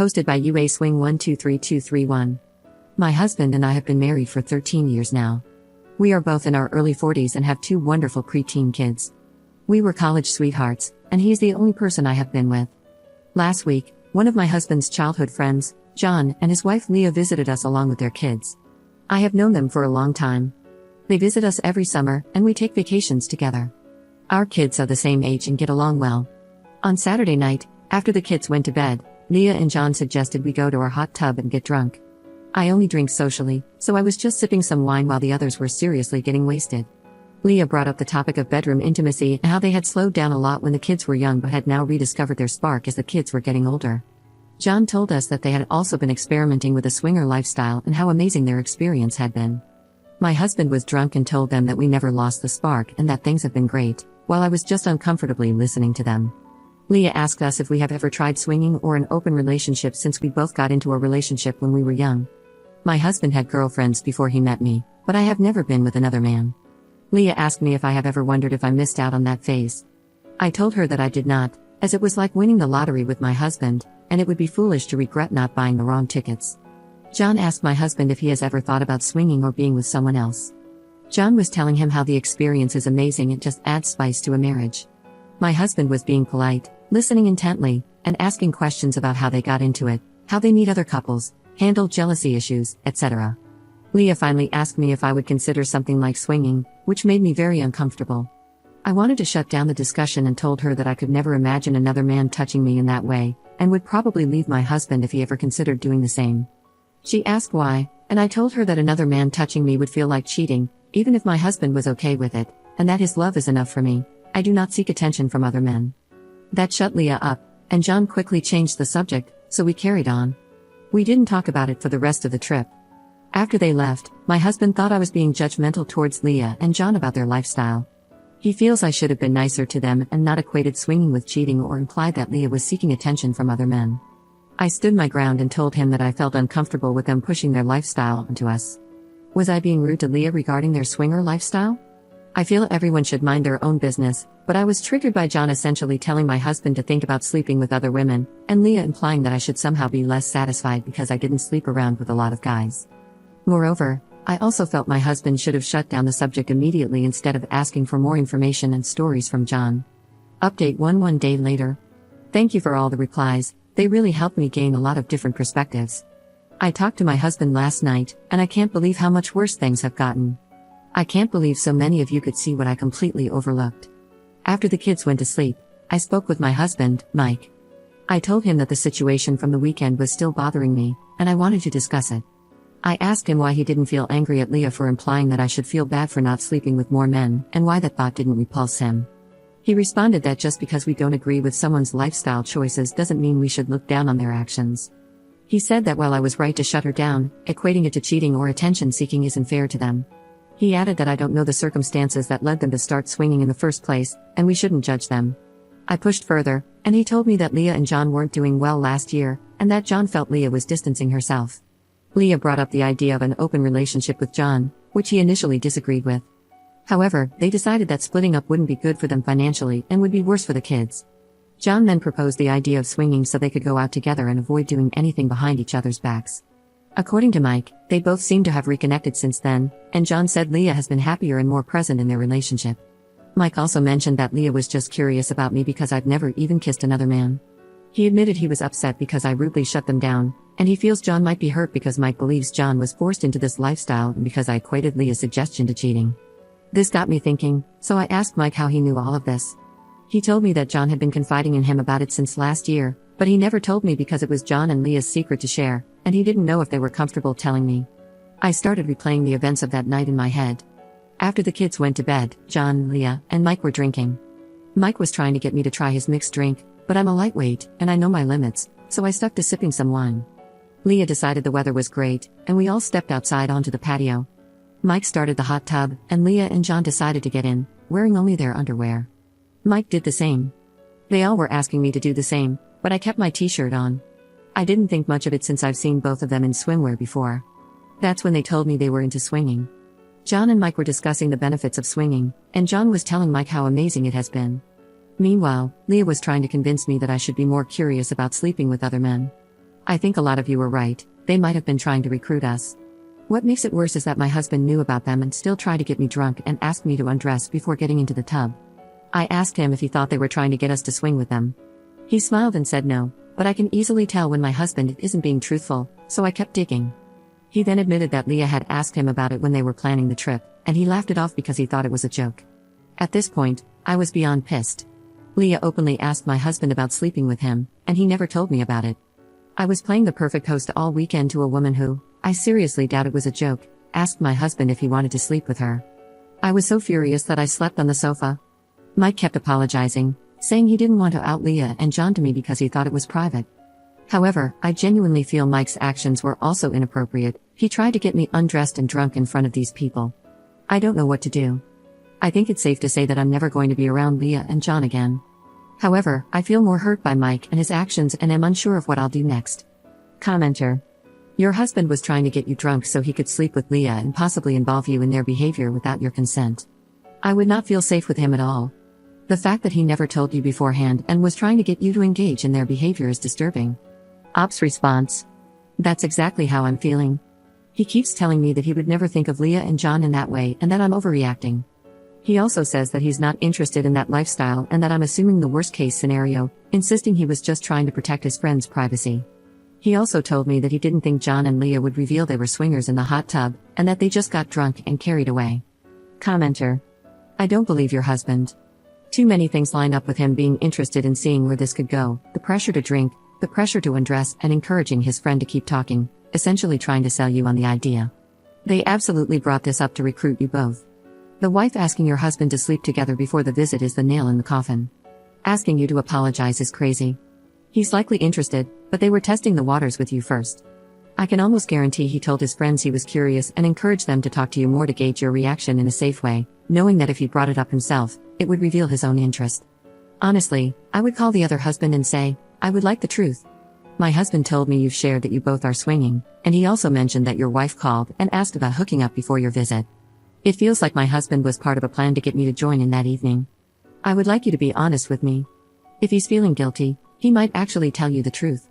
Hosted by UA Swing 123231. My husband and I have been married for 13 years now. We are both in our early 40s and have 2 wonderful preteen kids. We were college sweethearts, and he is the only person I have been with. Last week, one of my husband's childhood friends, John, and his wife Leah visited us along with their kids. I have known them for a long time. They visit us every summer, and we take vacations together. Our kids are the same age and get along well. On Saturday night, after the kids went to bed, Leah and John suggested we go to our hot tub and get drunk. I only drink socially, so I was just sipping some wine while the others were seriously getting wasted. Leah brought up the topic of bedroom intimacy and how they had slowed down a lot when the kids were young but had now rediscovered their spark as the kids were getting older. John told us that they had also been experimenting with a swinger lifestyle and how amazing their experience had been. My husband was drunk and told them that we never lost the spark and that things have been great, while I was just uncomfortably listening to them. Leah asked us if we have ever tried swinging or an open relationship since we both got into a relationship when we were young. My husband had girlfriends before he met me, but I have never been with another man. Leah asked me if I have ever wondered if I missed out on that phase. I told her that I did not, as it was like winning the lottery with my husband, and it would be foolish to regret not buying the wrong tickets. John asked my husband if he has ever thought about swinging or being with someone else. John was telling him how the experience is amazing and just adds spice to a marriage. My husband was being polite, listening intently, and asking questions about how they got into it, how they meet other couples, handle jealousy issues, etc. Leah finally asked me if I would consider something like swinging, which made me very uncomfortable. I wanted to shut down the discussion and told her that I could never imagine another man touching me in that way, and would probably leave my husband if he ever considered doing the same. She asked why, and I told her that another man touching me would feel like cheating, even if my husband was okay with it, and that his love is enough for me. I do not seek attention from other men. That shut Leah up, and John quickly changed the subject, so we carried on. We didn't talk about it for the rest of the trip. After they left, my husband thought I was being judgmental towards Leah and John about their lifestyle. He feels I should have been nicer to them and not equated swinging with cheating or implied that Leah was seeking attention from other men. I stood my ground and told him that I felt uncomfortable with them pushing their lifestyle onto us. Was I being rude to Leah regarding their swinger lifestyle? I feel everyone should mind their own business, but I was triggered by John essentially telling my husband to think about sleeping with other women, and Leah implying that I should somehow be less satisfied because I didn't sleep around with a lot of guys. Moreover, I also felt my husband should have shut down the subject immediately instead of asking for more information and stories from John. Update 1 day later. Thank you for all the replies, they really helped me gain a lot of different perspectives. I talked to my husband last night, and I can't believe how much worse things have gotten. I can't believe so many of you could see what I completely overlooked. After the kids went to sleep, I spoke with my husband, Mike. I told him that the situation from the weekend was still bothering me, and I wanted to discuss it. I asked him why he didn't feel angry at Leah for implying that I should feel bad for not sleeping with more men, and why that thought didn't repulse him. He responded that just because we don't agree with someone's lifestyle choices doesn't mean we should look down on their actions. He said that while I was right to shut her down, equating it to cheating or attention-seeking isn't fair to them. He added that I don't know the circumstances that led them to start swinging in the first place, and we shouldn't judge them. I pushed further, and he told me that Leah and John weren't doing well last year, and that John felt Leah was distancing herself. Leah brought up the idea of an open relationship with John, which he initially disagreed with. However, they decided that splitting up wouldn't be good for them financially and would be worse for the kids. John then proposed the idea of swinging so they could go out together and avoid doing anything behind each other's backs. According to Mike, they both seem to have reconnected since then, and John said Leah has been happier and more present in their relationship. Mike also mentioned that Leah was just curious about me because I've never even kissed another man. He admitted he was upset because I rudely shut them down, and he feels John might be hurt because Mike believes John was forced into this lifestyle and because I equated Leah's suggestion to cheating. This got me thinking, so I asked Mike how he knew all of this. He told me that John had been confiding in him about it since last year, but he never told me because it was John and Leah's secret to share, and he didn't know if they were comfortable telling me. I started replaying the events of that night in my head. After the kids went to bed, John, Leah, and Mike were drinking. Mike was trying to get me to try his mixed drink, but I'm a lightweight, and I know my limits, so I stuck to sipping some wine. Leah decided the weather was great, and we all stepped outside onto the patio. Mike started the hot tub, and Leah and John decided to get in, wearing only their underwear. Mike did the same. They all were asking me to do the same, but I kept my t-shirt on. I didn't think much of it since I've seen both of them in swimwear before. That's when they told me they were into swinging. John and Mike were discussing the benefits of swinging, and John was telling Mike how amazing it has been. Meanwhile, Leah was trying to convince me that I should be more curious about sleeping with other men. I think a lot of you were right, they might have been trying to recruit us. What makes it worse is that my husband knew about them and still tried to get me drunk and asked me to undress before getting into the tub. I asked him if he thought they were trying to get us to swing with them. He smiled and said no, but I can easily tell when my husband isn't being truthful, so I kept digging. He then admitted that Leah had asked him about it when they were planning the trip, and he laughed it off because he thought it was a joke. At this point, I was beyond pissed. Leah openly asked my husband about sleeping with him, and he never told me about it. I was playing the perfect host all weekend to a woman who, I seriously doubt it was a joke, asked my husband if he wanted to sleep with her. I was so furious that I slept on the sofa. Mike kept apologizing, saying he didn't want to out Leah and John to me because he thought it was private. However, I genuinely feel Mike's actions were also inappropriate. He tried to get me undressed and drunk in front of these people. I don't know what to do. I think it's safe to say that I'm never going to be around Leah and John again. However, I feel more hurt by Mike and his actions and am unsure of what I'll do next. Commenter. Your husband was trying to get you drunk so he could sleep with Leah and possibly involve you in their behavior without your consent. I would not feel safe with him at all. The fact that he never told you beforehand and was trying to get you to engage in their behavior is disturbing. Ops response. That's exactly how I'm feeling. He keeps telling me that he would never think of Leah and John in that way and that I'm overreacting. He also says that he's not interested in that lifestyle and that I'm assuming the worst case scenario, insisting he was just trying to protect his friend's privacy. He also told me that he didn't think John and Leah would reveal they were swingers in the hot tub, and that they just got drunk and carried away. Commenter. I don't believe your husband. Too many things line up with him being interested in seeing where this could go: the pressure to drink, the pressure to undress, and encouraging his friend to keep talking, essentially trying to sell you on the idea. They absolutely brought this up to recruit you both. The wife asking your husband to sleep together before the visit is the nail in the coffin. Asking you to apologize is crazy. He's likely interested, but they were testing the waters with you first. I can almost guarantee he told his friends he was curious and encouraged them to talk to you more to gauge your reaction in a safe way, knowing that if he brought it up himself, it would reveal his own interest. Honestly, I would call the other husband and say, I would like the truth. My husband told me you've shared that you both are swinging, and he also mentioned that your wife called and asked about hooking up before your visit. It feels like my husband was part of a plan to get me to join in that evening. I would like you to be honest with me. If he's feeling guilty, he might actually tell you the truth.